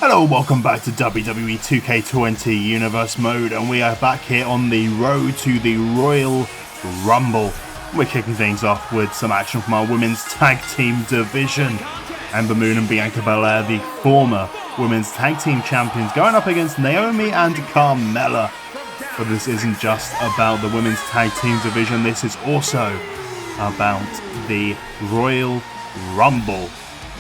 Hello, welcome back to WWE 2K20 Universe Mode, and we are back here on the road to the Royal Rumble. We're kicking things off with some action from our women's tag team division. Ember Moon and Bianca Belair, the former women's tag team champions, going up against Naomi and Carmella. But this isn't just about the women's tag team division, this is also about the Royal Rumble.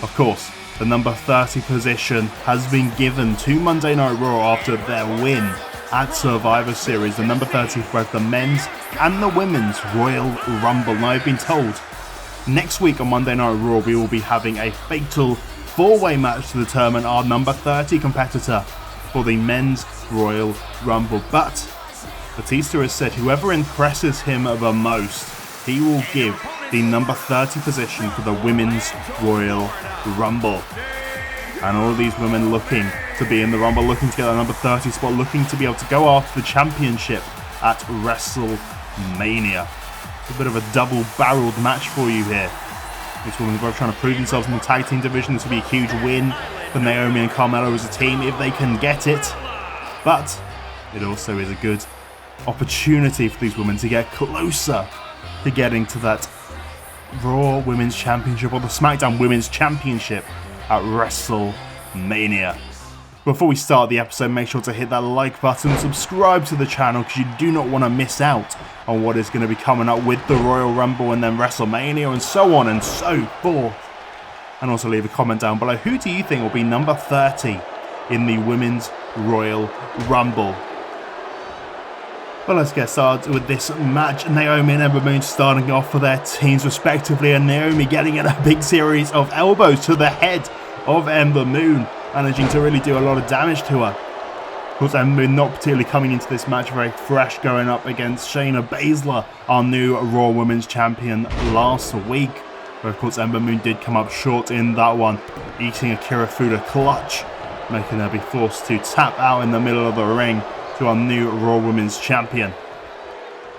Of course, the number 30 position has been given to Monday Night Raw after their win at Survivor Series. The number 30 for both the men's and the women's Royal Rumble. Now, I've been told next week on Monday Night Raw we will be having a fatal four-way match to determine our number 30 competitor for the men's Royal Rumble. But Batista has said whoever impresses him the most, he will give the number 30 position for the women's Royal Rumble. And all of these women looking to be in the Rumble, looking to get that number 30 spot, looking to be able to go after the championship at WrestleMania. It's a bit of a double-barreled match for you here. These women are both trying to prove themselves in the tag team division. This will be a huge win for Naomi and Carmella as a team if they can get it. But it also is a good opportunity for these women to get closer to getting to that Raw Women's Championship or the SmackDown Women's Championship at WrestleMania. Before we start the episode, make sure to hit that like button, subscribe to the channel because you do not want to miss out on what is going to be coming up with the Royal Rumble and then WrestleMania and so on and so forth. And also leave a comment down below. Who do you think will be number 30 in the Women's Royal Rumble? Well, let's get started with this match. Naomi and Ember Moon starting off for their teams respectively, and Naomi getting in a big series of elbows to the head of Ember Moon, managing to really do a lot of damage to her. Of course, Ember Moon not particularly coming into this match very fresh, going up against Shayna Baszler, our new Raw Women's Champion last week. But of course, Ember Moon did come up short in that one, eating a Kirifuda clutch, making her be forced to tap out in the middle of the ring to our new Raw Women's Champion.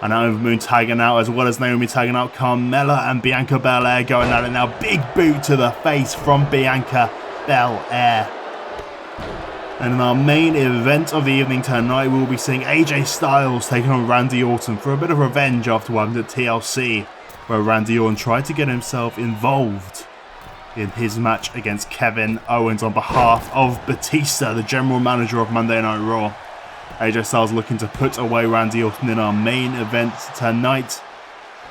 And now Ember Moon tagging out, as well as Naomi tagging out Carmella and Bianca Belair going at it now. Big boot to the face from Bianca Belair. And in our main event of the evening tonight, we will be seeing AJ Styles taking on Randy Orton for a bit of revenge after what happened at TLC, where Randy Orton tried to get himself involved in his match against Kevin Owens on behalf of Batista, the general manager of Monday Night Raw. AJ Styles looking to put away Randy Orton in our main event tonight.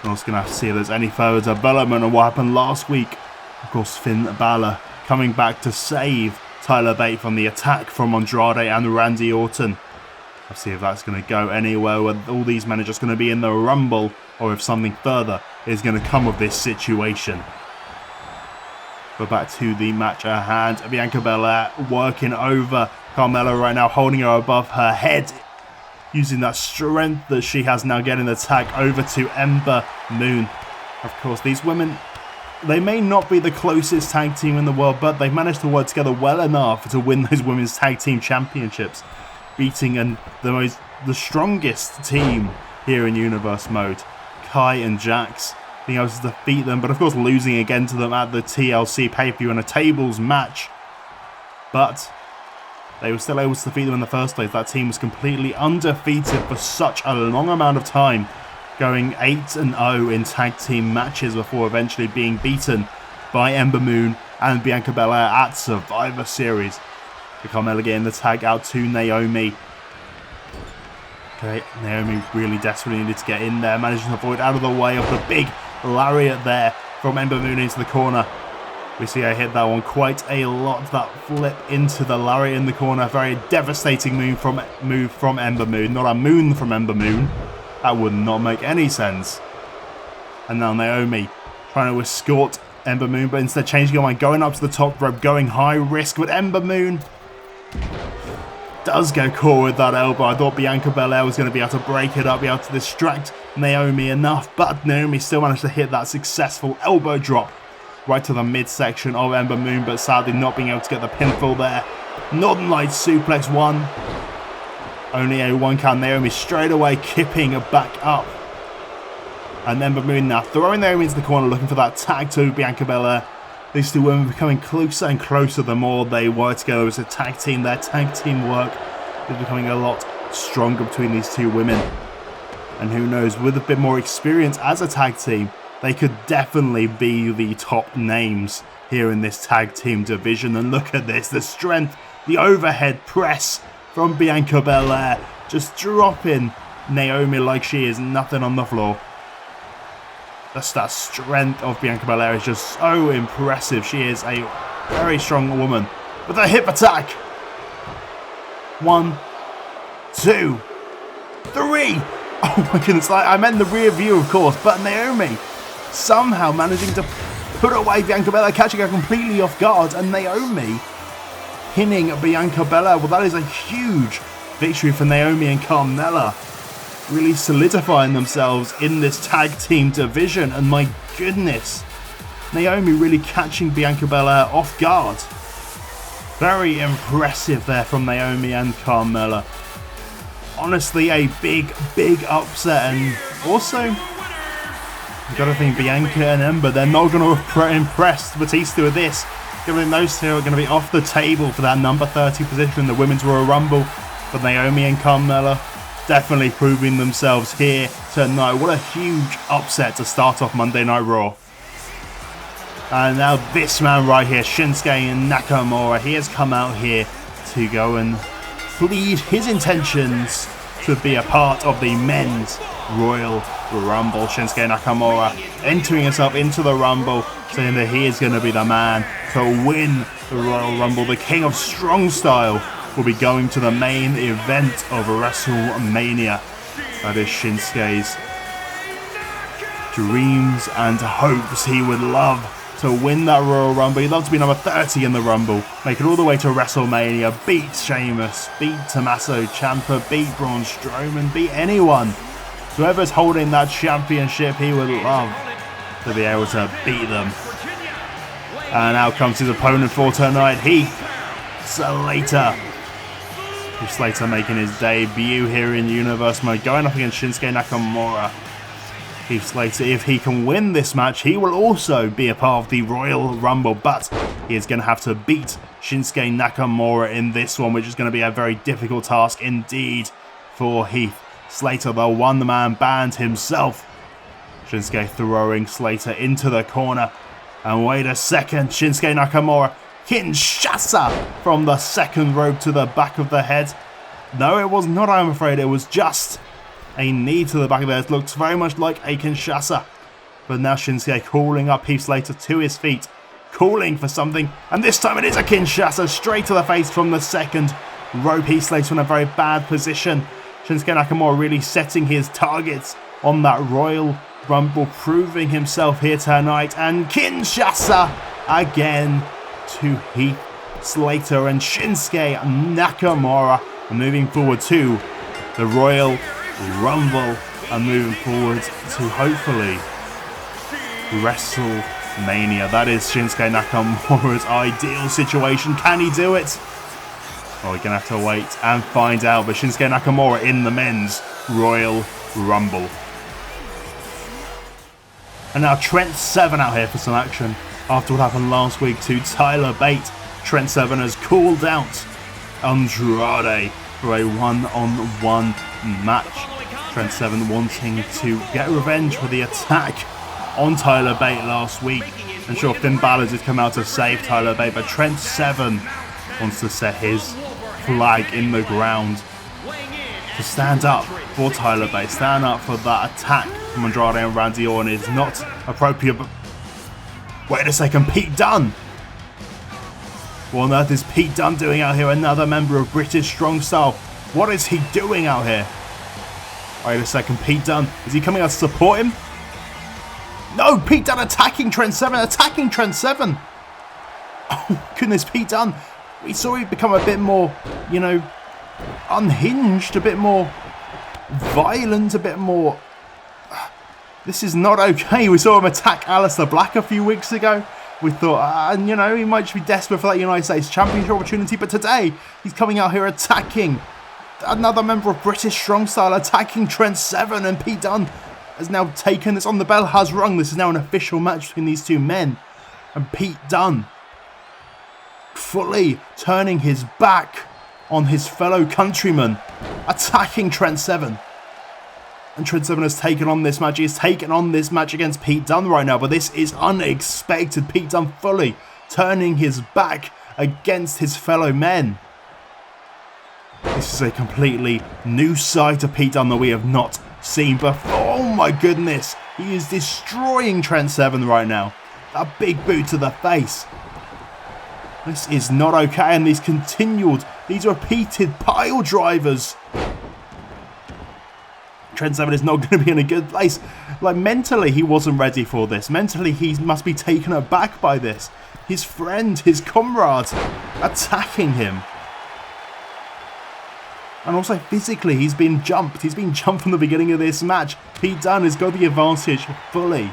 We're also going to have to see if there's any further development on what happened last week. Of course, Finn Balor coming back to save Tyler Bate from the attack from Andrade and Randy Orton. Let's see if that's going to go anywhere, where all these men are just going to be in the Rumble, or if something further is going to come of this situation. But back to the match at hand. Bianca Belair working over Carmella right now, holding her above her head, using that strength that she has now, getting the tag over to Ember Moon. Of course, these women, they may not be the closest tag team in the world, but they've managed to work together well enough to win those women's tag team championships, beating the strongest team here in Universe Mode, Kai and Jax, being able to defeat them, but of course losing again to them at the TLC pay-per-view in a tables match. But they were still able to defeat them in the first place. That team was completely undefeated for such a long amount of time, going 8-0 in tag team matches before eventually being beaten by Ember Moon and Bianca Belair at Survivor Series. Carmella getting the tag out to Naomi. Okay, Naomi really desperately needed to get in there, managing to avoid out of the way of the big lariat there from Ember Moon into the corner. We see her hit that one quite a lot, that flip into the lariat in the corner. Very devastating move from Ember Moon, not a moon from Ember Moon. That would not make any sense. And now Naomi trying to escort Ember Moon, but instead changing her mind, going up to the top rope, going high risk with Ember Moon. Does go core with that elbow. I thought Bianca Belair was going to be able to break it up, be able to distract Naomi enough, but Naomi still managed to hit that successful elbow drop right to the midsection of Ember Moon, but sadly not being able to get the pinfall there. Northern Lights suplex one. Only a 1 count. Naomi straight away kipping back up. And Ember Moon now throwing Naomi into the corner, looking for that tag to Bianca Belair. These two women becoming closer and closer the more they work together as a tag team. Their tag team work is becoming a lot stronger between these two women. And who knows, with a bit more experience as a tag team, they could definitely be the top names here in this tag team division. And look at this, the strength, the overhead press from Bianca Belair, just dropping Naomi like she is nothing on the floor. Just that strength of Bianca Belair is just so impressive. She is a very strong woman. With a hip attack. 1, 2, 3. Oh my goodness, I meant the rear view of course, but Naomi somehow managing to put away Bianca Belair, catching her completely off guard, and Naomi pinning Bianca Belair. Well, that is a huge victory for Naomi and Carmella, really solidifying themselves in this tag team division. And my goodness, Naomi really catching Bianca Belair off guard. Very impressive there from Naomi and Carmella. Honestly, a big upset. And also, you've got to think Bianca and Ember, they're not going to impress Batista with this. Given those two are going to be off the table for that number 30 position in the Women's Royal Rumble. But Naomi and Carmella definitely proving themselves here tonight. What a huge upset to start off Monday Night Raw. And now this man right here, Shinsuke Nakamura, he has come out here to go and plead his intentions to be a part of the Men's Royal Rumble. Shinsuke Nakamura entering himself into the Rumble, saying that he is going to be the man to win the Royal Rumble. The King of Strong Style will be going to the main event of WrestleMania. That is Shinsuke's dreams and hopes. He would love to win that Royal Rumble. He'd love to be number 30 in the Rumble, make it all the way to WrestleMania, beat Sheamus, beat Tommaso Ciampa, beat Braun Strowman, beat anyone. Whoever's holding that championship, he would love to be able to beat them. And out comes his opponent for tonight, Heath Slater. Slater making his debut here in Universe Mode, going up against Shinsuke Nakamura. Heath Slater, if he can win this match, he will also be a part of the Royal Rumble, but he is going to have to beat Shinsuke Nakamura in this one, which is going to be a very difficult task indeed for Heath Slater, the one-man band himself. Shinsuke throwing Slater into the corner, and wait a second, Shinsuke Nakamura, Kinshasa from the second rope to the back of the head. No, it was not, I'm afraid, it was just a knee to the back of the head. It looks very much like a Kinshasa. But now Shinsuke calling up Heath Slater to his feet, calling for something, and this time it is a Kinshasa straight to the face from the second rope. Heath Slater in a very bad position. Shinsuke Nakamura really setting his targets on that Royal Rumble, proving himself here tonight, and Kinshasa again to Heath Slater, and Shinsuke Nakamura moving forward to the Royal Rumble and moving forward to hopefully WrestleMania. That is Shinsuke Nakamura's ideal situation. Can he do it? Well, we're going to have to wait and find out. But Shinsuke Nakamura in the Men's Royal Rumble. And now Trent Seven out here for some action. After what happened last week to Tyler Bate, Trent Seven has called out Andrade for a one-on-one match. Trent Seven wanting to get revenge for the attack on Tyler Bate last week. And sure, Finn Balor did come out to save Tyler Bate, but Trent Seven wants to set his flag in the ground to stand up for Tyler Bate, stand up for that attack from Andrade and Randy Orton is not appropriate. But wait a second, Pete Dunne! What on earth is Pete Dunne doing out here? Another member of British Strong Style. What is he doing out here? Wait a second, Pete Dunne, is he coming out to support him? No, Pete Dunne attacking Trent Seven, Oh goodness, Pete Dunne. We saw him become a bit more, unhinged, a bit more violent, a bit more... This is not okay. We saw him attack Aleister Black a few weeks ago. We thought, he might just be desperate for that United States Championship opportunity, but today he's coming out here attacking another member of British Strong Style, attacking Trent Seven, and Pete Dunne has now taken this on. The bell has rung. This is now an official match between these two men. And Pete Dunne fully turning his back on his fellow countryman, attacking Trent Seven. And Trent Seven has taken on this match. He has taken on this match against Pete Dunne right now, but this is unexpected. Pete Dunne fully turning his back against his fellow men. This is a completely new side to Pete Dunne that we have not seen before. Oh my goodness, he is destroying Trent Seven right now. A big boot to the face. This is not okay, and these repeated pile drivers. Trent Seven is not going to be in a good place. Like, mentally, he wasn't ready for this. Mentally, he must be taken aback by this. His friend, his comrade, attacking him. And also, physically, he's been jumped. He's been jumped from the beginning of this match. Pete Dunne has got the advantage fully.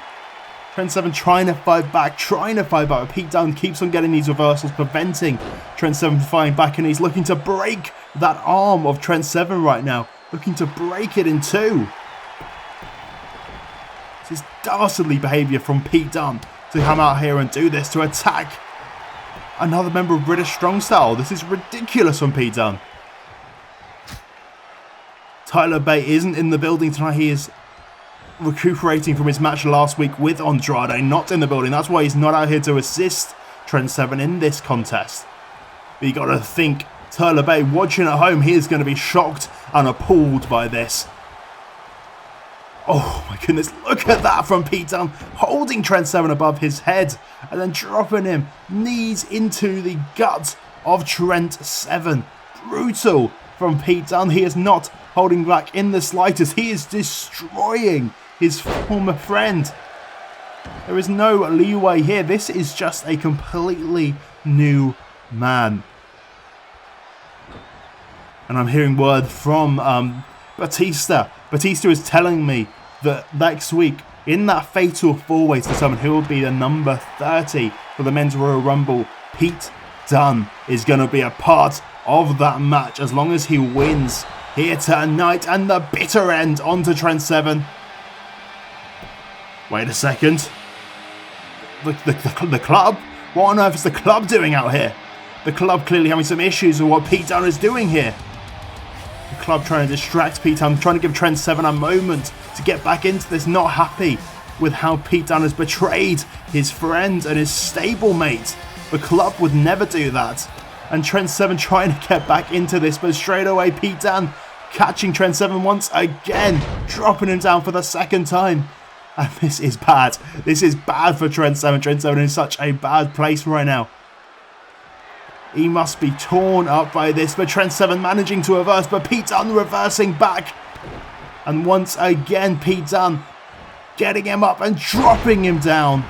Trent Seven trying to fight back. But Pete Dunne keeps on getting these reversals, preventing Trent Seven from fighting back. And he's looking to break that arm of Trent Seven right now. Looking to break it in two. This is dastardly behaviour from Pete Dunne to come out here and do this, to attack another member of British Strong Style. This is ridiculous from Pete Dunne. Tyler Bate isn't in the building tonight. He is recuperating from his match last week with Andrade, not in the building. That's why he's not out here to assist Trent Seven in this contest. But you got to think, Tyler Bate watching at home, he is going to be shocked and appalled by this. Oh my goodness, look at that from Pete Dunne, holding Trent Seven above his head and then dropping him knees into the gut of Trent Seven. Brutal from Pete Dunne. He is not holding back in the slightest. He is destroying his former friend. There is no leeway here. This is just a completely new man. And I'm hearing word from Batista. Batista is telling me that next week, in that fatal four-way to determine who will be the number 30 for the Men's Royal Rumble, Pete Dunne is going to be a part of that match as long as he wins here tonight. And the bitter end onto Trent Seven. Wait a second. The club? What on earth is the club doing out here? The club clearly having some issues with what Pete Dunne is doing here. The club trying to distract Pete Dunne, trying to give Trent Seven a moment to get back into this, not happy with how Pete Dunne has betrayed his friend and his stablemate. The club would never do that. And Trent Seven trying to get back into this, but straight away Pete Dunne catching Trent Seven once again, dropping him down for the second time. And this is bad. This is bad for Trent Seven. Trent Seven is in such a bad place right now. He must be torn up by this, but Trent Seven managing to reverse, but Pete Dunne reversing back. And once again, Pete Dunne getting him up and dropping him down.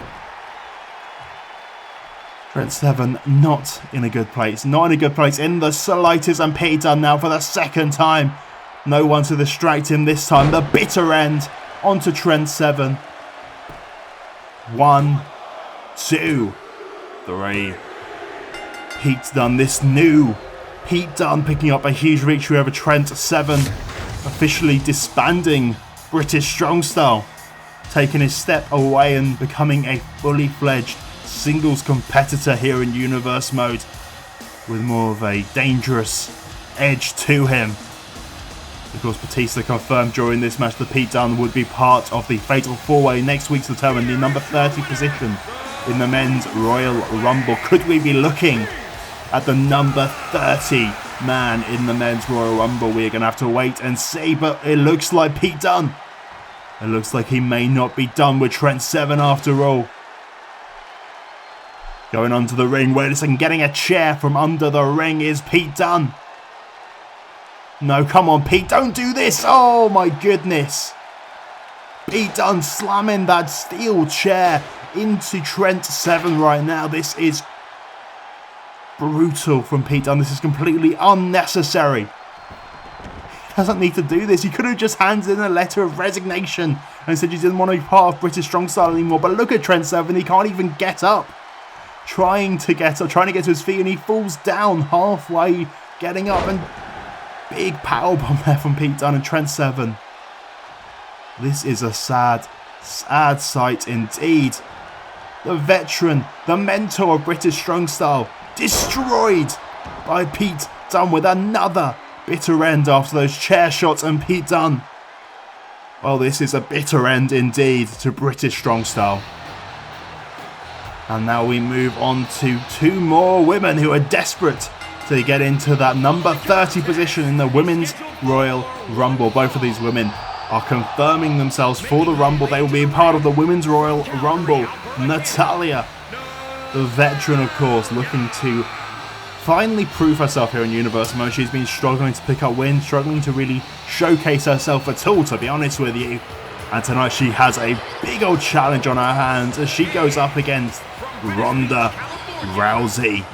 Trent Seven not in a good place. Not in a good place in the slightest. And Pete Dunne now for the second time. No one to distract him this time. The bitter end onto Trent Seven. 1, 2, 3. Pete Dunne, this new Pete Dunne picking up a huge victory over Trent Seven, officially disbanding British Strong Style, taking his step away and becoming a fully fledged singles competitor here in Universe Mode, with more of a dangerous edge to him. Of course, Batista confirmed during this match that Pete Dunne would be part of the Fatal 4-Way next week to determine the number 30 position in the Men's Royal Rumble. Could we be looking at the number 30 man in the Men's Royal Rumble? We're going to have to wait and see, but it looks like Pete Dunne. It looks like he may not be done with Trent Seven after all. Going onto the ring, wait a second, getting a chair from under the ring is Pete Dunne. No, come on, Pete, don't do this. Oh my goodness. Pete Dunne slamming that steel chair into Trent Seven right now. This is brutal from Pete Dunne. This is completely unnecessary. He doesn't need to do this. He could have just handed in a letter of resignation and said you didn't want to be part of British Strong Style anymore. But look at Trent Seven. He can't even get up. Trying to get to his feet, and he falls down halfway, getting up, and big powerbomb there from Pete Dunne and Trent Seven. This is a sad, sad sight indeed. the veteran, the mentor of British Strong Style, destroyed by Pete Dunne with another bitter end after those chair shots and Pete Dunne. Well, this is a bitter end indeed to British Strong Style. And now we move on to two more women who are desperate to get into that number 30 position in the Women's Royal Rumble. Both of these women are confirming themselves for the Rumble. They will be a part of the Women's Royal Rumble. Natalya, the veteran of course, looking to finally prove herself here in Universe Mode. She's been struggling to pick up wins, struggling to really showcase herself at all, to be honest with you. And tonight she has a big old challenge on her hands as she goes up against Ronda Rousey.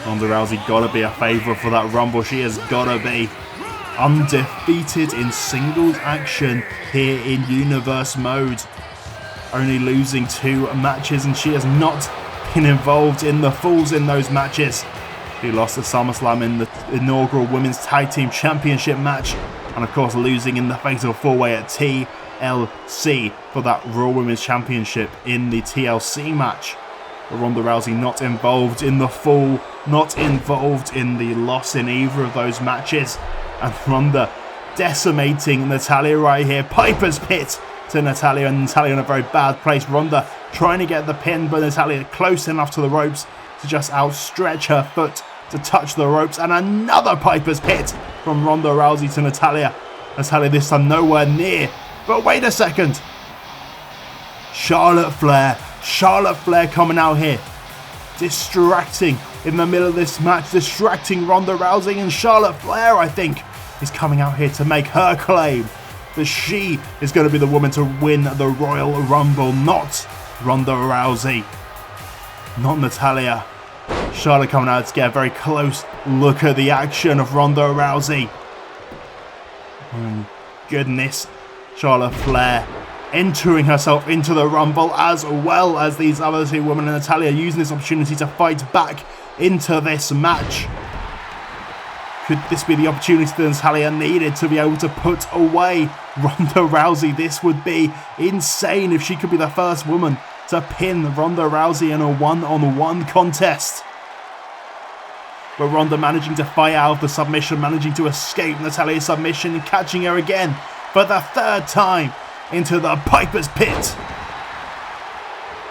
Ronda Rousey gotta be a favourite for that Rumble. She has gotta be undefeated in singles action here in Universe Mode. Only losing 2 matches, and she has not been involved in the falls in those matches. She lost at SummerSlam in the inaugural Women's Tag Team Championship match, and of course losing in the Fatal 4-Way at TLC for that Raw Women's Championship in the TLC match. But Ronda Rousey not involved in the fall, not involved in the loss in either of those matches. And Ronda decimating Natalya right here. Piper's Pit to Natalya, and Natalya in a very bad place. Ronda trying to get the pin, but Natalya close enough to the ropes to just outstretch her foot to touch the ropes. And another Piper's Pit from Ronda Rousey to Natalya. Natalya this time nowhere near. But wait a second. Charlotte Flair coming out here, distracting in the middle of this match, distracting Ronda Rousey, and Charlotte Flair, I think, is coming out here to make her claim that she is going to be the woman to win the Royal Rumble, not Ronda Rousey, not Natalya. Charlotte coming out to get a very close look at the action of Ronda Rousey. Oh, goodness. Charlotte Flair entering herself into the Rumble, as well as these other two women, and Natalya using this opportunity to fight back into this match. Could this be the opportunity that Natalya needed to be able to put away Ronda Rousey? This would be insane if she could be the first woman to pin Ronda Rousey in a one-on-one contest. But Ronda managing to fight out of the submission, managing to escape Natalya's submission, and catching her again for the 3rd time into the Piper's Pit.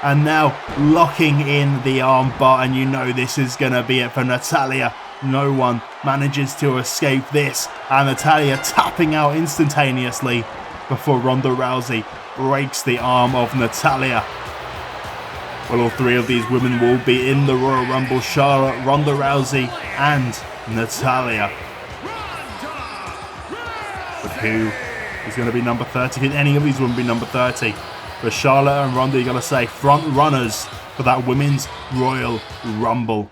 And now locking in the armbar, and you know this is going to be it for Natalya. No one manages to escape this, and Natalya tapping out instantaneously before Ronda Rousey breaks the arm of Natalya. Well, all 3 of these women will be in the Royal Rumble: Charlotte, Ronda Rousey, and Natalya. But who is going to be number 30? Can any of these women be number 30? For Charlotte and Ronda, you got to say front runners for that Women's Royal Rumble.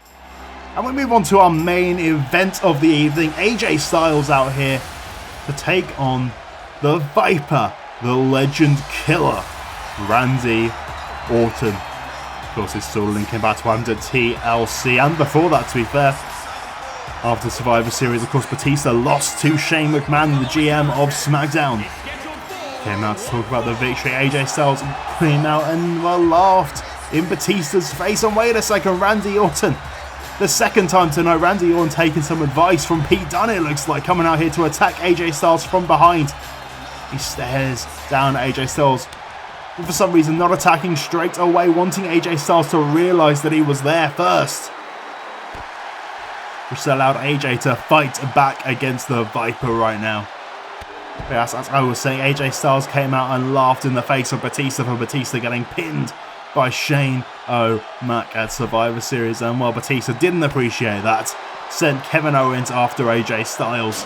And we move on to our main event of the evening. AJ Styles out here to take on the Viper, the Legend Killer, Randy Orton. Of course, it's still linking back to under TLC, and before that, to be fair, after Survivor Series, of course, Batista lost to Shane McMahon, the GM of SmackDown. Came out to talk about the victory. AJ Styles came out and laughed in Batista's face. And wait a second, Randy Orton, the 2nd time tonight, Randy Orton taking some advice from Pete Dunne, it looks like, coming out here to attack AJ Styles from behind. He stares down at AJ Styles, but for some reason not attacking straight away, wanting AJ Styles to realise that he was there first, which allowed AJ to fight back against the Viper right now. But as I was saying, AJ Styles came out and laughed in the face of Batista for Batista getting pinned by Shane O'Mac at Survivor Series, and while Batista didn't appreciate that, sent Kevin Owens after AJ Styles,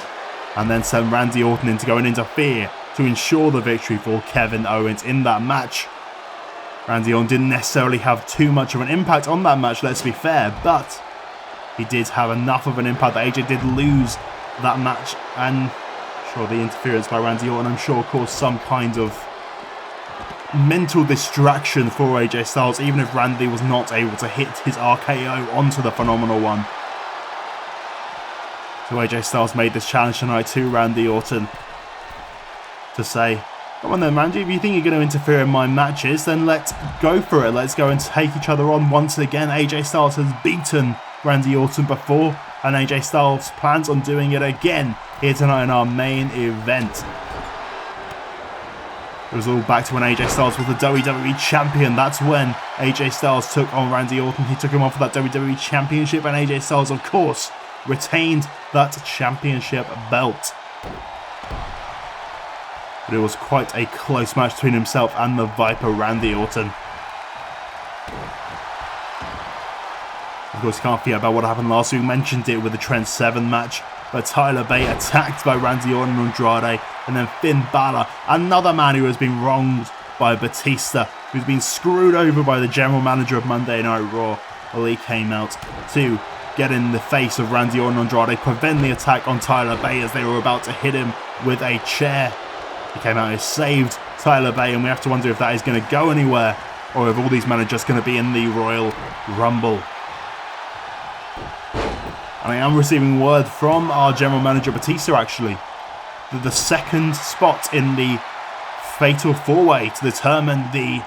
and then sent Randy Orton in to go and interfere to ensure the victory for Kevin Owens in that match. Randy Orton didn't necessarily have too much of an impact on that match, let's be fair, but he did have enough of an impact that AJ did lose that match, and sure, the interference by Randy Orton, I'm sure, caused some kind of mental distraction for AJ Styles, even if Randy was not able to hit his RKO onto the Phenomenal One. So AJ Styles made this challenge tonight to Randy Orton to say, Come on then, Randy, if you think you're going to interfere in my matches, then let's go for it. Let's go and take each other on once again. AJ Styles has beaten Randy Orton before, and AJ Styles plans on doing it again here tonight in our main event. It was all back to when AJ Styles was the WWE Champion. That's when AJ Styles took on Randy Orton. He took him on for that WWE Championship, and AJ Styles, of course, retained that championship belt. But it was quite a close match between himself and the Viper Randy Orton. Of course, you can't forget about what happened last week. We mentioned it with the Trent Seven match, but Tyler Bate attacked by Randy Orton and Andrade, and then Finn Balor, another man who has been wronged by Batista, who's been screwed over by the general manager of Monday Night Raw. Well, he came out to get in the face of Randy Orton and Andrade, prevent the attack on Tyler Bate as they were about to hit him with a chair. He came out and saved Tyler Bate, and we have to wonder if that is going to go anywhere, or if all these men are just going to be in the Royal Rumble. And I am receiving word from our general manager Batista, actually, that the second spot in the Fatal 4-Way to determine the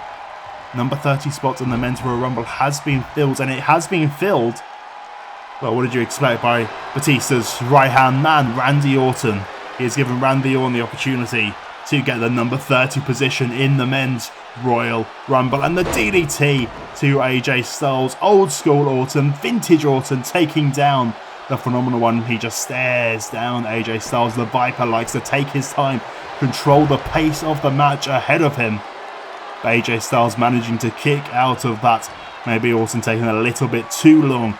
number 30 spot in the Men's Royal Rumble has been filled, and it has been filled. Well, what did you expect by Batista's right-hand man, Randy Orton? He has given Randy Orton the opportunity to get the number 30 position in the Men's Royal Rumble, and the DDT to AJ Styles. Old school Orton, vintage Orton, taking down the Phenomenal One. He just stares down AJ Styles. The Viper likes to take his time, control the pace of the match ahead of him. But AJ Styles managing to kick out of that. Maybe Orton taking a little bit too long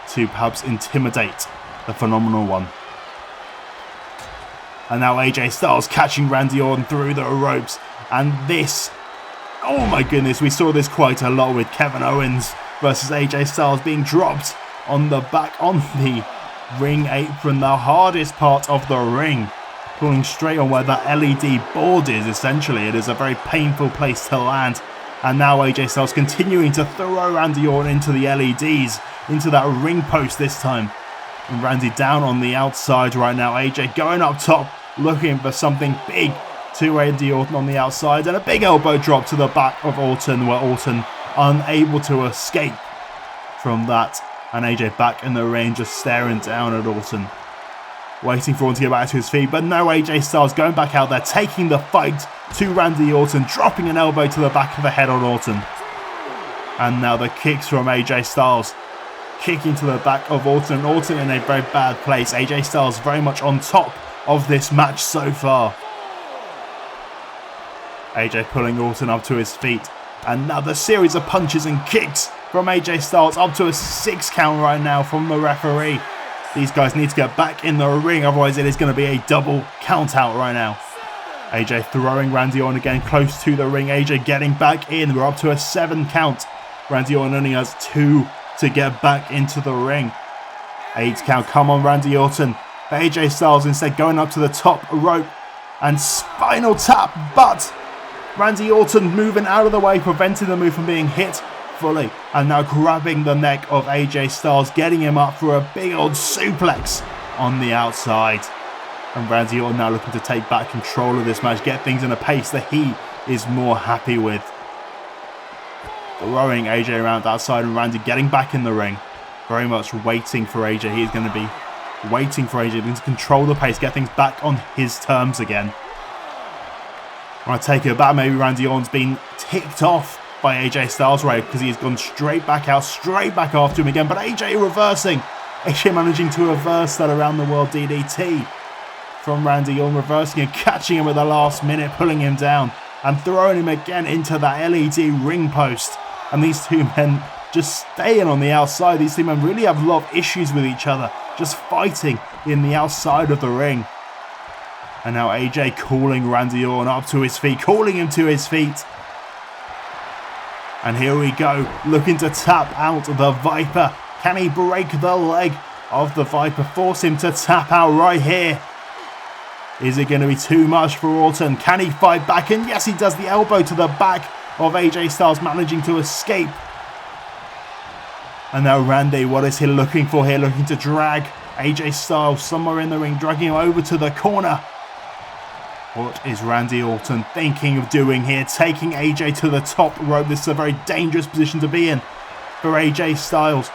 to perhaps intimidate the Phenomenal One. And now AJ Styles catching Randy Orton through the ropes. And this, oh my goodness, we saw this quite a lot with Kevin Owens versus AJ Styles being dropped on the back on the ring apron, the hardest part of the ring, pulling straight on where the LED board is. Essentially, it is a very painful place to land. And now AJ Styles continuing to throw Randy Orton into the LEDs, into that ring post this time. And Randy down on the outside right now. AJ going up top, looking for something big to Randy Orton on the outside, and a big elbow drop to the back of Orton, where Orton unable to escape from that. And AJ back in the ring, just staring down at Orton, waiting for Orton to get back to his feet. But no, AJ Styles going back out there, taking the fight to Randy Orton, dropping an elbow to the back of the head on Orton. And now the kicks from AJ Styles, kicking to the back of Orton. Orton in a very bad place. AJ Styles very much on top of this match so far. AJ pulling Orton up to his feet. Another series of punches and kicks from AJ Styles, up to a 6 count right now from the referee. These guys need to get back in the ring, otherwise it is going to be a double count out right now. AJ throwing Randy Orton again close to the ring. AJ getting back in. We're up to a 7 count. Randy Orton only has 2 to get back into the ring. 8 count, come on Randy Orton. But AJ Styles instead going up to the top rope and spinal tap, but Randy Orton moving out of the way, preventing the move from being hit fully, and now grabbing the neck of AJ Styles, getting him up for a big old suplex on the outside. And Randy Orton now looking to take back control of this match, get things in a pace that he is more happy with. Throwing AJ around outside, and Randy getting back in the ring, very much waiting for AJ. He's going to be waiting for AJ to control the pace, get things back on his terms again. When I take it back, maybe Randy Orton's been ticked off by AJ Styles, right? Because he's gone straight back out, straight back after him again. But AJ reversing. AJ managing to reverse that around the world DDT from Randy Orton, reversing and catching him at the last minute, pulling him down and throwing him again into that LED ring post. And these two men just staying on the outside. These two men really have a lot of issues with each other, just fighting in the outside of the ring. And now AJ calling Randy Orton up to his feet, calling him to his feet. And here we go, looking to tap out the Viper. Can he break the leg of the Viper, force him to tap out right here? Is it going to be too much for Orton? Can he fight back? And yes, he does. The elbow to the back of AJ Styles, managing to escape. And now Randy, what is he looking for here? Looking to drag AJ Styles somewhere in the ring, dragging him over to the corner. What is Randy Orton thinking of doing here? Taking AJ to the top rope. This is a very dangerous position to be in for AJ Styles.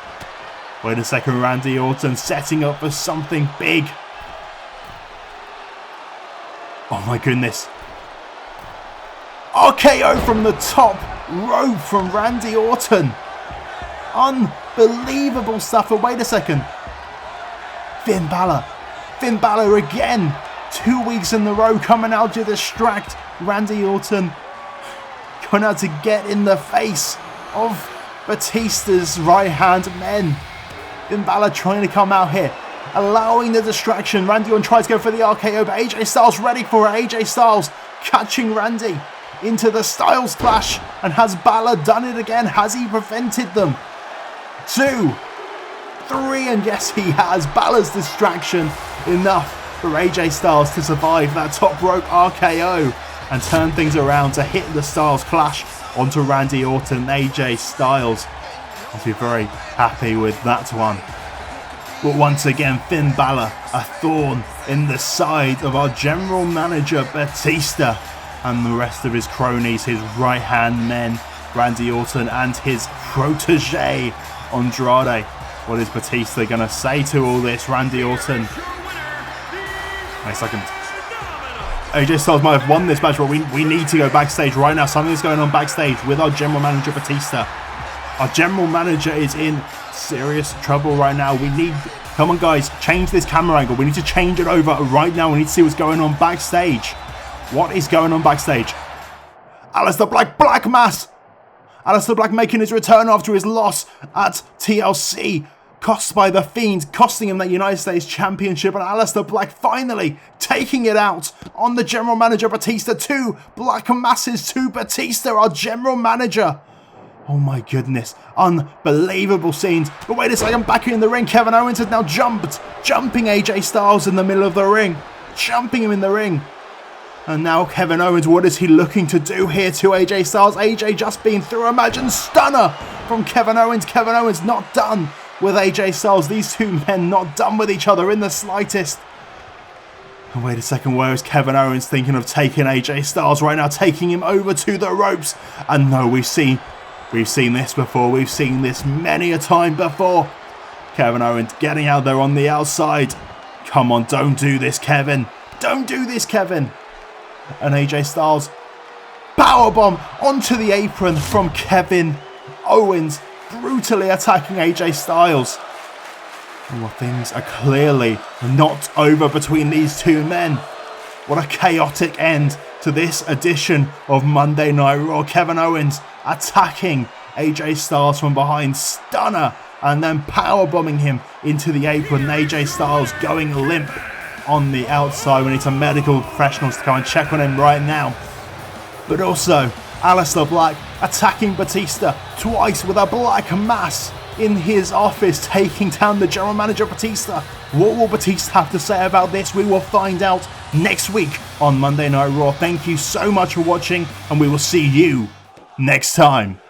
Wait a second, Randy Orton setting up for something big. Oh my goodness. RKO from the top rope from Randy Orton. Unbelievable stuff. But wait a second. Finn Balor again. 2 weeks in a row coming out to distract Randy Orton. Going out to get in the face of Batista's right-hand men. Finn Balor trying to come out here, allowing the distraction. Randy Orton tries to go for the RKO, but AJ Styles ready for it. AJ Styles catching Randy into the Styles Clash. And has Balor done it again? Has he prevented them? 2, 3, and yes he has. Balor's distraction enough for AJ Styles to survive that top rope RKO and turn things around to hit the Styles Clash onto Randy Orton and AJ Styles. I'll be very happy with that one. But once again, Finn Balor, a thorn in the side of our general manager Batista and the rest of his cronies, his right-hand men, Randy Orton and his protege Andrade. What is Batista going to say to all this? Randy Orton. Wait a second. AJ Styles might have won this match, but we need to go backstage right now. Something's going on backstage with our general manager Batista. Our general manager is in serious trouble right now. We need... Come on guys, change this camera angle. We need to change it over right now. We need to see what's going on backstage. What is going on backstage? Aleister Black, Black Mass! Aleister Black making his return after his loss at TLC. Cost by The Fiend, costing him that United States Championship, and Aleister Black finally taking it out on the general manager Batista. 2 Black Masses to Batista, our general manager. Oh my goodness, unbelievable scenes. But wait a second, back in the ring, Kevin Owens has now jumping AJ Styles in the middle of the ring. Jumping him in the ring. And now Kevin Owens, what is he looking to do here to AJ Styles? AJ just been through a match, and stunner from Kevin Owens. Kevin Owens not done with AJ Styles. These two men not done with each other in the slightest. And wait a second, where is Kevin Owens thinking of taking AJ Styles right now, taking him over to the ropes? And no, we've seen this before. We've seen this many a time before. Kevin Owens getting out there on the outside. Come on, don't do this, Kevin. Don't do this, Kevin. And AJ Styles powerbomb onto the apron from Kevin Owens, brutally attacking AJ Styles. Well, things are clearly not over between these two men. What a chaotic end to this edition of Monday Night Raw. Kevin Owens attacking AJ Styles from behind, stunner, and then powerbombing him into the apron. AJ Styles going limp on the outside. We need some medical professionals to come and check on him right now. But also, Aleister Black attacking Batista twice with a black mass in his office, taking down the general manager Batista. What will Batista have to say about this? We will find out next week on Monday Night Raw. Thank you so much for watching, and we will see you next time.